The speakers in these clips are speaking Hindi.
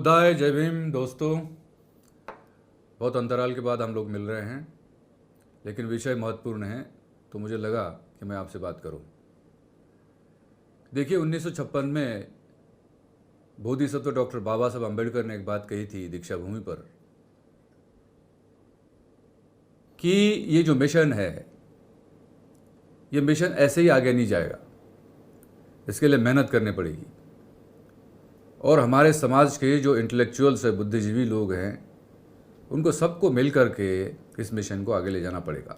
बुद्धाय जय भीम दोस्तों। बहुत अंतराल के बाद हम लोग मिल रहे हैं, लेकिन विषय महत्वपूर्ण है तो मुझे लगा कि मैं आपसे बात करूं। देखिए, 1956 में बोधिसत्व डॉक्टर बाबा साहब अम्बेडकर ने एक बात कही थी दीक्षा भूमि पर कि ये जो मिशन है, ये मिशन ऐसे ही आगे नहीं जाएगा, इसके लिए मेहनत करनी पड़ेगी। और हमारे समाज के जो इंटेलेक्चुअल्स है, बुद्धिजीवी लोग हैं, उनको सबको मिल कर के इस मिशन को आगे ले जाना पड़ेगा।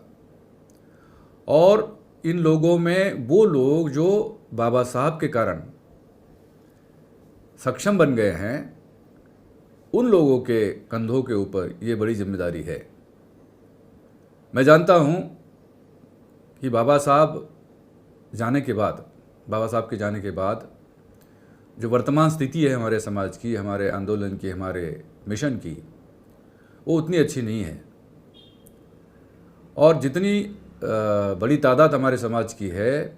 और इन लोगों में वो लोग जो बाबा साहब के कारण सक्षम बन गए हैं, उन लोगों के कंधों के ऊपर ये बड़ी जिम्मेदारी है। मैं जानता हूँ कि बाबा साहब के जाने के बाद जो वर्तमान स्थिति है हमारे समाज की, हमारे आंदोलन की, हमारे मिशन की, वो उतनी अच्छी नहीं है। और जितनी बड़ी तादाद हमारे समाज की है,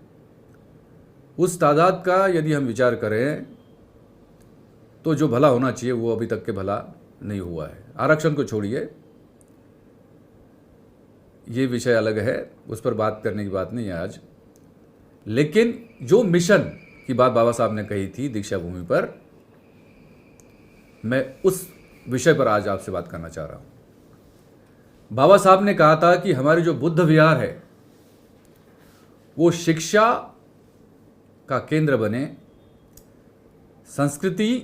उस तादाद का यदि हम विचार करें तो जो भला होना चाहिए वो अभी तक के भला नहीं हुआ है। आरक्षण को छोड़िए, ये विषय अलग है, उस पर बात करने की बात नहीं है आज। लेकिन जो मिशन की बात बाबा साहब ने कही थी दीक्षा भूमि पर, मैं उस विषय पर आज आपसे बात करना चाह रहा हूं। बाबा साहब ने कहा था कि हमारी जो बुद्ध विहार है वो शिक्षा का केंद्र बने, संस्कृति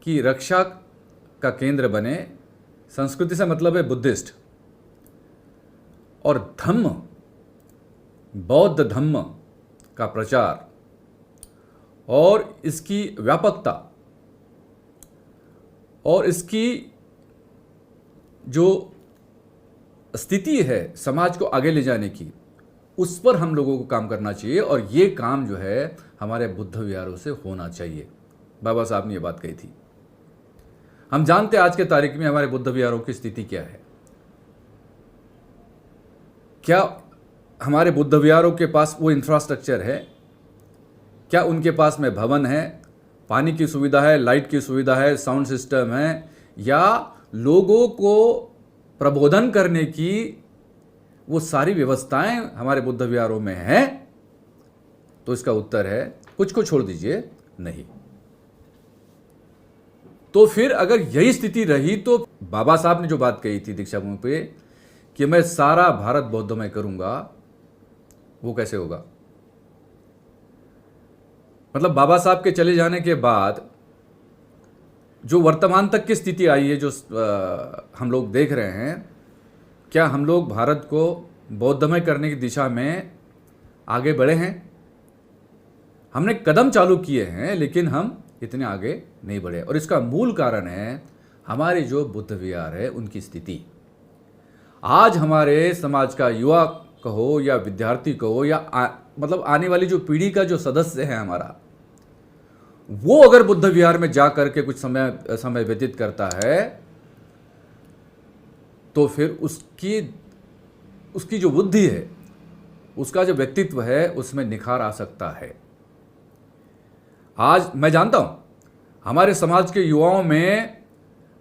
की रक्षा का केंद्र बने। संस्कृति से मतलब है बुद्धिस्ट, और धम्म, बौद्ध धम्म का प्रचार और इसकी व्यापकता और इसकी जो स्थिति है समाज को आगे ले जाने की, उस पर हम लोगों को काम करना चाहिए। और ये काम जो है हमारे बुद्ध विहारों से होना चाहिए। बाबा साहब ने ये बात कही थी। हम जानते हैं आज के तारीख में हमारे बुद्ध विहारों की स्थिति क्या है। क्या हमारे बुद्ध विहारों के पास वो इंफ्रास्ट्रक्चर है? क्या उनके पास में भवन है, पानी की सुविधा है, लाइट की सुविधा है, साउंड सिस्टम है, या लोगों को प्रबोधन करने की वो सारी व्यवस्थाएं हमारे बुद्ध विहारों में हैं? तो इसका उत्तर है कुछ को छोड़ दीजिए, नहीं। तो फिर अगर यही स्थिति रही तो बाबा साहब ने जो बात कही थी दीक्षा भूमि पे कि मैं सारा भारत बौद्धमय करूंगा, वो कैसे होगा? मतलब बाबा साहब के चले जाने के बाद जो वर्तमान तक की स्थिति आई है, जो हम लोग देख रहे हैं, क्या हम लोग भारत को बौद्धमय करने की दिशा में आगे बढ़े हैं? हमने कदम चालू किए हैं, लेकिन हम इतने आगे नहीं बढ़े। और इसका मूल कारण है हमारे जो बुद्ध विहार है उनकी स्थिति। आज हमारे समाज का युवा कहो या विद्यार्थी कहो या मतलब आने वाली जो पीढ़ी का जो सदस्य है हमारा, वो अगर बुद्ध विहार में जा करके कुछ समय व्यतीत करता है तो फिर उसकी जो बुद्धि है, उसका जो व्यक्तित्व है, उसमें निखार आ सकता है। आज मैं जानता हूं हमारे समाज के युवाओं में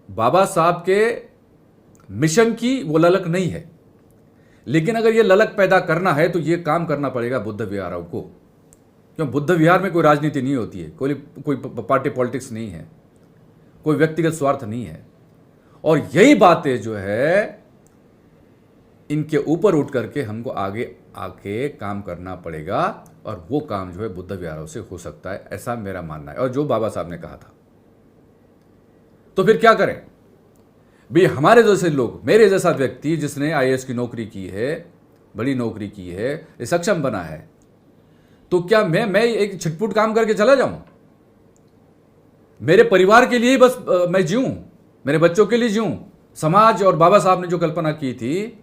बाबा साहब के मिशन की वो ललक नहीं है, लेकिन अगर ये ललक पैदा करना है तो ये काम करना पड़ेगा बुद्ध विहारों को। क्यों? बुद्ध विहार में कोई राजनीति नहीं होती है, कोई पार्टी पॉलिटिक्स नहीं है, कोई व्यक्तिगत स्वार्थ नहीं है। और यही बातें जो है इनके ऊपर उठ करके हमको आगे आके काम करना पड़ेगा, और वो काम जो है बुद्ध विहारों से हो सकता है, ऐसा मेरा मानना है। और जो बाबा साहब ने कहा था, तो फिर क्या करें भाई? हमारे जैसे लोग, मेरे जैसा व्यक्ति जिसने आईएएस की नौकरी की है, बड़ी नौकरी की है, सक्षम बना है, तो क्या मैं एक छिटपुट काम करके चला जाऊं? मेरे परिवार के लिए ही बस मैं जीऊं, मेरे बच्चों के लिए जीऊं? समाज और बाबा साहब ने जो कल्पना की थी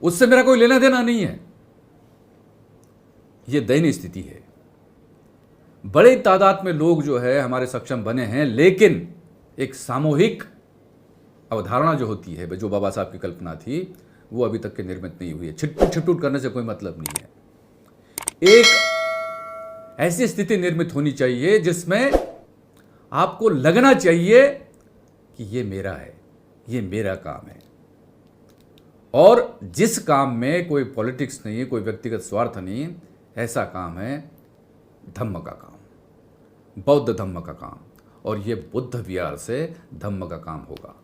उससे मेरा कोई लेना देना नहीं है। यह दयनीय स्थिति है। बड़े तादाद में लोग जो है हमारे सक्षम बने हैं, लेकिन एक सामूहिक अवधारणा जो होती है, जो बाबा साहब की कल्पना थी, वो अभी तक के निर्मित नहीं हुई है। छिटपुट करने से कोई मतलब नहीं है। एक ऐसी स्थिति निर्मित होनी चाहिए जिसमें आपको लगना चाहिए कि ये मेरा है, ये मेरा काम है। और जिस काम में कोई पॉलिटिक्स नहीं है, कोई व्यक्तिगत स्वार्थ नहीं, ऐसा काम है धम्म का काम, बौद्ध धम्म का काम। और ये बुद्ध विहार से धम्म का काम होगा।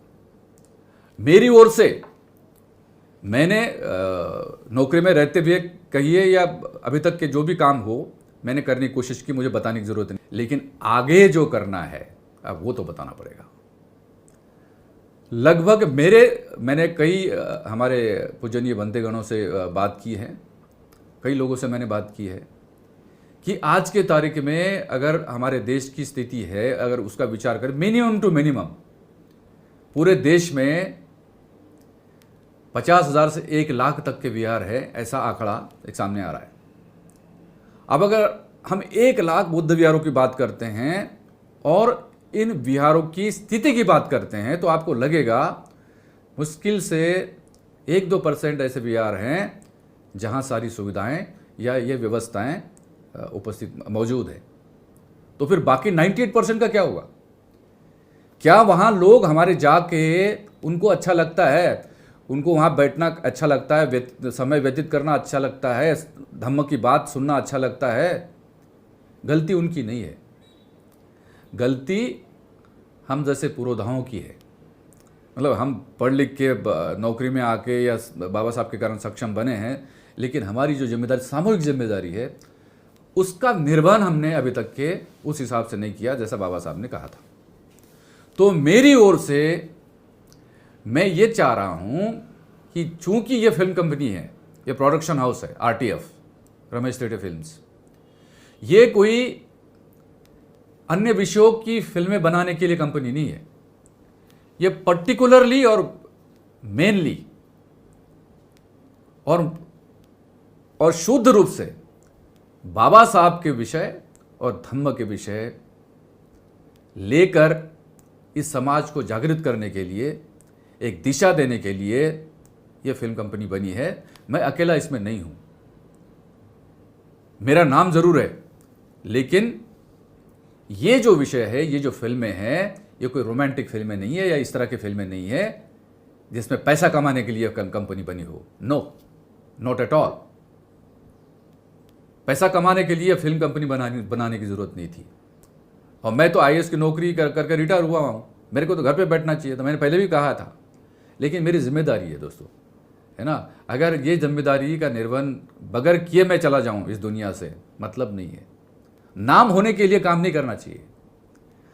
मेरी ओर से मैंने नौकरी में रहते हुए कहिए या अभी तक के जो भी काम हो मैंने करने की कोशिश की, मुझे बताने की जरूरत नहीं, लेकिन आगे जो करना है अब वो तो बताना पड़ेगा। लगभग मैंने कई हमारे पूजनीय बंदेगणों से बात की है, कई लोगों से मैंने बात की है कि आज के तारीख में अगर हमारे देश की स्थिति है, अगर उसका विचार करें, मिनिमम टू मिनिमम पूरे देश में 50,000 से 1 लाख तक के विहार है, ऐसा आंकड़ा एक सामने आ रहा है। अब अगर हम 1 लाख बुद्ध विहारों की बात करते हैं और इन विहारों की स्थिति की बात करते हैं तो आपको लगेगा मुश्किल से 1-2% ऐसे विहार हैं जहां सारी सुविधाएं या ये व्यवस्थाएं उपस्थित मौजूद है। तो फिर बाकी 98% का क्या होगा? क्या वहां लोग हमारे जाके उनको अच्छा लगता है, उनको वहाँ बैठना अच्छा लगता है, समय व्यतीत करना अच्छा लगता है, धम्म की बात सुनना अच्छा लगता है? गलती उनकी नहीं है, गलती हम जैसे पुरोधाओं की है। मतलब हम पढ़ लिख के नौकरी में आके या बाबा साहब के कारण सक्षम बने हैं, लेकिन हमारी जो जिम्मेदारी, सामूहिक जिम्मेदारी है, उसका निर्वहन हमने अभी तक के उस हिसाब से नहीं किया जैसा बाबा साहब ने कहा था। तो मेरी ओर से मैं ये चाह रहा हूं कि चूंकि ये फिल्म कंपनी है, ये प्रोडक्शन हाउस है, आरटीएफ, रमेश तेटे फिल्म्स, ये कोई अन्य विषयों की फिल्में बनाने के लिए कंपनी नहीं है। ये पर्टिकुलरली और मेनली और शुद्ध रूप से बाबा साहब के विषय और धम्म के विषय लेकर इस समाज को जागृत करने के लिए, एक दिशा देने के लिए यह फिल्म कंपनी बनी है। मैं अकेला इसमें नहीं हूं, मेरा नाम जरूर है, लेकिन ये जो विषय है, ये जो फिल्में हैं, ये कोई रोमांटिक फिल्में नहीं है या इस तरह की फिल्में नहीं है जिसमें पैसा कमाने के लिए कंपनी बनी हो। No, not at all. पैसा कमाने के लिए फिल्म कंपनी बनाने की जरूरत नहीं थी। और मैं तो आईएएस की नौकरी करके रिटायर हुआ हूं, मेरे को तो घर पे बैठना चाहिए था, मैंने पहले भी कहा था। लेकिन मेरी जिम्मेदारी है दोस्तों, है ना। अगर ये जिम्मेदारी का निर्वहन बगैर किए मैं चला जाऊं इस दुनिया से, मतलब नहीं है। नाम होने के लिए काम नहीं करना चाहिए।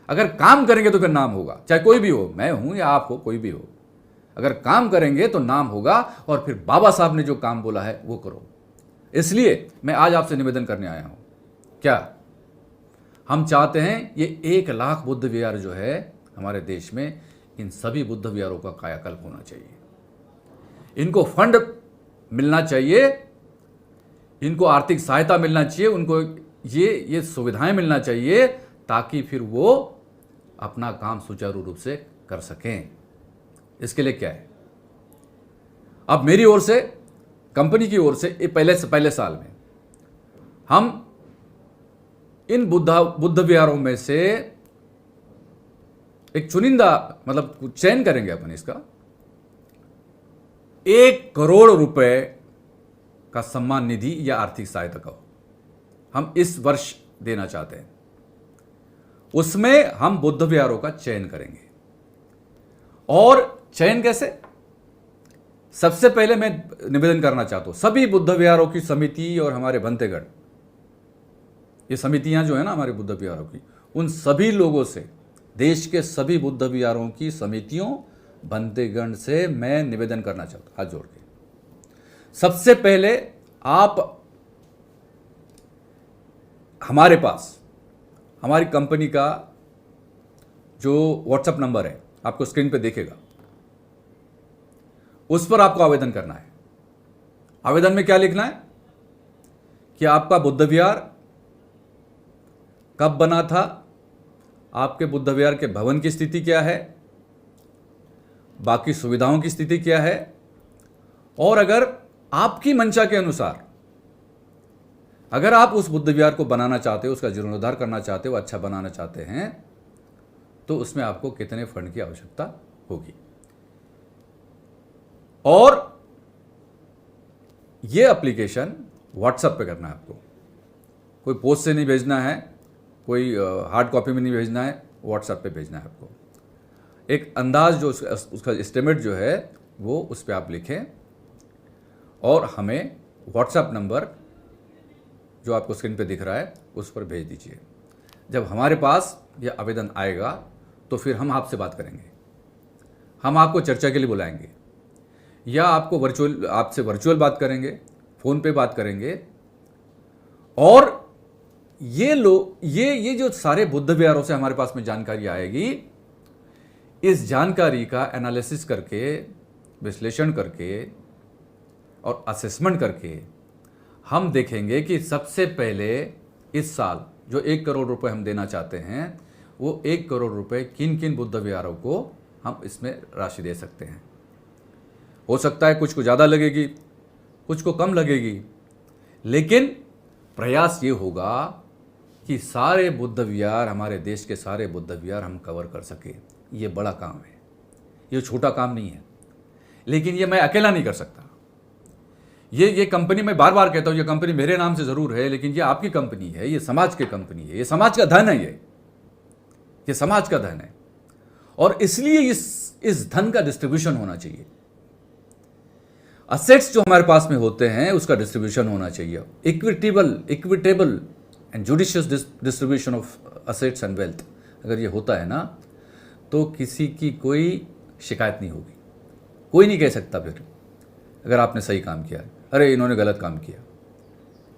अगर काम करेंगे तो फिर नाम होगा, चाहे कोई भी हो, मैं हूं या आप हो, कोई भी हो। अगर काम करेंगे तो नाम होगा, और फिर बाबा साहब ने जो काम बोला है वो करो। इसलिए मैं आज आपसे निवेदन करने आया हूं। क्या हम चाहते हैं ये 1 लाख बुद्ध विहार जो है हमारे देश में, इन सभी बुद्ध विहारों का कायाकल्प होना चाहिए, इनको फंड मिलना चाहिए, इनको आर्थिक सहायता मिलना चाहिए, उनको ये सुविधाएं मिलना चाहिए, ताकि फिर वो अपना काम सुचारू रूप से कर सकें। इसके लिए क्या है, अब मेरी ओर से, कंपनी की ओर से, पहले साल में हम इन बुद्ध विहारों में से एक चुनिंदा, मतलब चयन करेंगे अपन इसका, 1 करोड़ रुपए का सम्मान निधि या आर्थिक सहायता का हम इस वर्ष देना चाहते हैं। उसमें हम बुद्ध विहारों का चयन करेंगे। और चयन कैसे? सबसे पहले मैं निवेदन करना चाहता हूं सभी बुद्ध विहारों की समिति और हमारे बंदेगण, ये समितियां जो है ना हमारे बुद्ध विहारों की, उन सभी लोगों से, देश के सभी बुद्ध विहारों की समितियों, बंदेगण से मैं निवेदन करना चाहता हूं हाथ जोड़ के। सबसे पहले आप हमारे पास, हमारी कंपनी का जो व्हाट्सएप नंबर है आपको स्क्रीन पे देखेगा, उस पर आपको आवेदन करना है। आवेदन में क्या लिखना है कि आपका बुद्ध विहार कब बना था, आपके बुद्ध विहार के भवन की स्थिति क्या है, बाकी सुविधाओं की स्थिति क्या है, और अगर आपकी मंशा के अनुसार अगर आप उस बुद्ध विहार को बनाना चाहते हो, उसका जीर्णोद्धार करना चाहते हो, अच्छा बनाना चाहते हैं, तो उसमें आपको कितने फंड की आवश्यकता होगी। और ये एप्लीकेशन व्हाट्सएप पे करना है आपको, कोई पोस्ट से नहीं भेजना है, कोई हार्ड कॉपी में नहीं भेजना है, व्हाट्सएप पे भेजना है आपको। एक अंदाज जो उसका एस्टिमेट जो है वो उस पर आप लिखें और हमें व्हाट्सएप नंबर जो आपको स्क्रीन पे दिख रहा है उस पर भेज दीजिए। जब हमारे पास यह आवेदन आएगा तो फिर हम आपसे बात करेंगे, हम आपको चर्चा के लिए बुलाएंगे या आपसे वर्चुअल बात करेंगे, फ़ोन पे बात करेंगे। और ये जो सारे बुद्ध विहारों से हमारे पास में जानकारी आएगी, इस जानकारी का एनालिसिस करके, विश्लेषण करके और असेसमेंट करके हम देखेंगे कि सबसे पहले इस साल जो 1 करोड़ रुपए हम देना चाहते हैं, वो 1 करोड़ रुपए किन किन बुद्ध विहारों को हम इसमें राशि दे सकते हैं। हो सकता है कुछ को ज़्यादा लगेगी, कुछ को कम लगेगी, लेकिन प्रयास ये होगा कि सारे बुद्ध विहार, हमारे देश के सारे बुद्ध विहार हम कवर कर सके। ये बड़ा काम है, ये छोटा काम नहीं है। लेकिन ये मैं अकेला नहीं कर सकता। ये कंपनी, मैं बार बार कहता हूँ, ये कंपनी मेरे नाम से ज़रूर है, लेकिन ये आपकी कंपनी है, ये समाज की कंपनी है, ये समाज का धन है, ये समाज का धन है। और इसलिए इस धन का डिस्ट्रीब्यूशन होना चाहिए। असेट्स जो हमारे पास में होते हैं उसका डिस्ट्रीब्यूशन होना चाहिए, equitable and judicious distribution of assets and wealth. अगर ये होता है ना तो किसी की कोई शिकायत नहीं होगी, कोई नहीं कह सकता फिर अगर आपने सही काम किया, अरे इन्होंने गलत काम किया,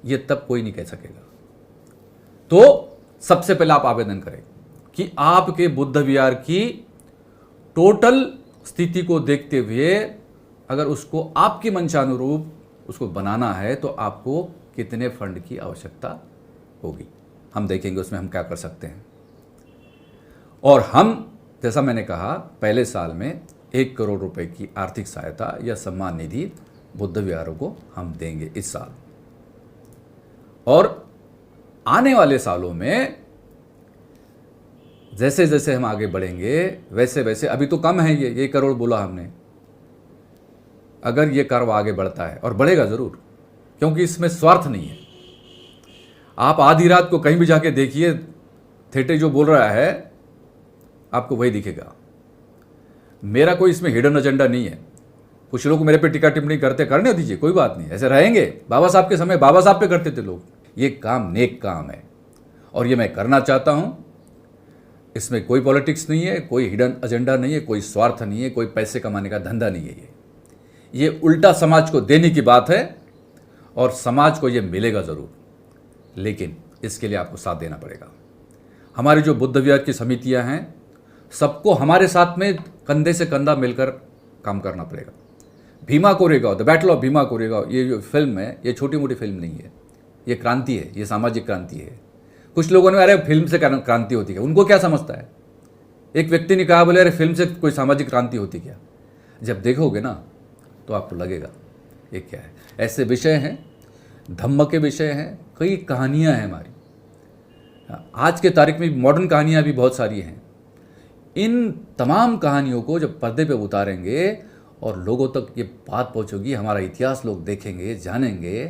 ये तब कोई नहीं कह सकेगा। तो सबसे पहले आप आवेदन करें कि आपके बुद्ध विहार की टोटल स्थिति को देखते हुए अगर उसको आपकी मंशानुरूप उसको बनाना है तो आपको कितने फंड की आवश्यकता होगी, हम देखेंगे उसमें हम क्या कर सकते हैं। और हम, जैसा मैंने कहा, पहले साल में 1 करोड़ रुपए की आर्थिक सहायता या सम्मान निधि बुद्ध विहारों को हम देंगे इस साल। और आने वाले सालों में जैसे जैसे हम आगे बढ़ेंगे वैसे वैसे, अभी तो कम है ये 1 करोड़ बोला हमने, अगर ये कार्य आगे बढ़ता है, और बढ़ेगा ज़रूर, क्योंकि इसमें स्वार्थ नहीं है। आप आधी रात को कहीं भी जाके देखिए, थिएटर जो बोल रहा है आपको वही दिखेगा। मेरा कोई इसमें हिडन एजेंडा नहीं है। कुछ लोग मेरे पे टिक्का टिप्पणी करने दीजिए, कोई बात नहीं, ऐसे रहेंगे। बाबा साहब के समय बाबा साहब पे करते थे लोग। ये काम नेक काम है और ये मैं करना चाहता हूं। इसमें कोई पॉलिटिक्स नहीं है, कोई हिडन एजेंडा नहीं है, कोई स्वार्थ नहीं है, कोई पैसे कमाने का धंधा नहीं है। ये उल्टा समाज को देने की बात है और समाज को ये मिलेगा ज़रूर, लेकिन इसके लिए आपको साथ देना पड़ेगा। हमारी जो बुद्ध विहार की समितियां हैं, सबको हमारे साथ में कंधे से कंधा मिलकर काम करना पड़ेगा। Bhima Koregaon, the battle of Bhima Koregaon, ये जो फिल्म है, ये छोटी मोटी फिल्म नहीं है, ये क्रांति है, ये सामाजिक क्रांति है। कुछ लोगों ने अरे फिल्म से क्रांति होती है, उनको क्या समझता है। एक व्यक्ति ने कहा, बोले अरे फिल्म से कोई सामाजिक क्रांति होती क्या। जब देखोगे ना तो आपको लगेगा ये क्या है। ऐसे विषय हैं, धम्म के विषय हैं, कई कहानियाँ हैं हमारी। आज के तारीख में मॉडर्न कहानियाँ भी बहुत सारी हैं। इन तमाम कहानियों को जब पर्दे पे उतारेंगे और लोगों तक ये बात पहुंचेगी, हमारा इतिहास लोग देखेंगे, जानेंगे,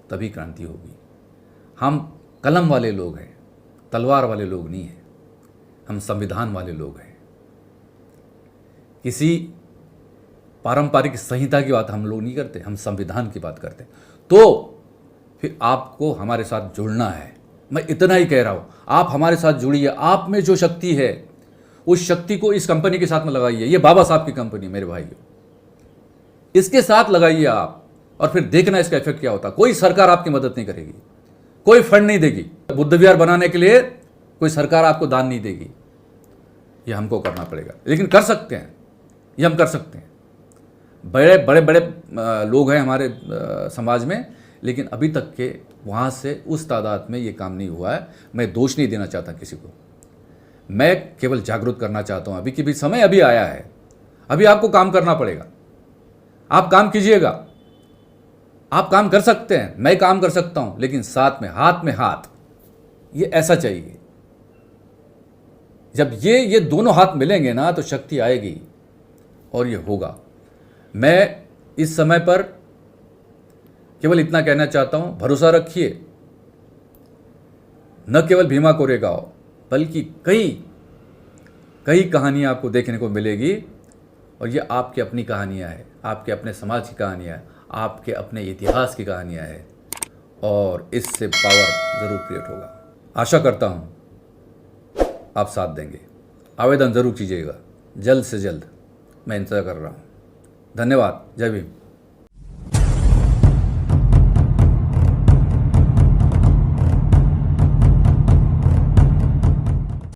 तभी क्रांति होगी। हम कलम वाले लोग हैं, तलवार वाले लोग नहीं हैं, हम संविधान वाले लोग हैं। किसी पारंपरिक संहिता की बात हम लोग नहीं करते, हम संविधान की बात करते हैं। तो फिर आपको हमारे साथ जुड़ना है। मैं इतना ही कह रहा हूं, आप हमारे साथ जुड़िए। आप में जो शक्ति है उस शक्ति को इस कंपनी के साथ में लगाइए। ये बाबा साहब की कंपनी, मेरे भाइयों, इसके साथ लगाइए आप, और फिर देखना इसका इफेक्ट क्या होता। कोई सरकार आपकी मदद नहीं करेगी, कोई फंड नहीं देगी। बुद्ध विहार बनाने के लिए कोई सरकार आपको दान नहीं देगी, ये हमको करना पड़ेगा। लेकिन कर सकते हैं, ये हम कर सकते हैं। बड़े बड़े बड़े लोग हैं हमारे समाज में, लेकिन अभी तक के वहाँ से उस तादाद में ये काम नहीं हुआ है। मैं दोष नहीं देना चाहता किसी को, मैं केवल जागरूक करना चाहता हूँ। अभी की भी समय अभी आया है, अभी आपको काम करना पड़ेगा। आप काम कीजिएगा, आप काम कर सकते हैं, मैं काम कर सकता हूँ, लेकिन साथ में हाथ, ये ऐसा चाहिए। जब ये दोनों हाथ मिलेंगे ना तो शक्ति आएगी और ये होगा। मैं इस समय पर केवल इतना कहना चाहता हूं, भरोसा रखिए। न केवल भीमा कोरेगांव बल्कि कई कहानियां आपको देखने को मिलेगी और ये आपकी अपनी कहानियां हैं, आपके अपने समाज की कहानियां हैं, आपके अपने इतिहास की कहानियां हैं और इससे पावर ज़रूर क्रिएट होगा। आशा करता हूं आप साथ देंगे। आवेदन ज़रूर कीजिएगा, जल्द से जल्द मैं इंतज़ार कर रहा हूं। धन्यवाद। जय भीम।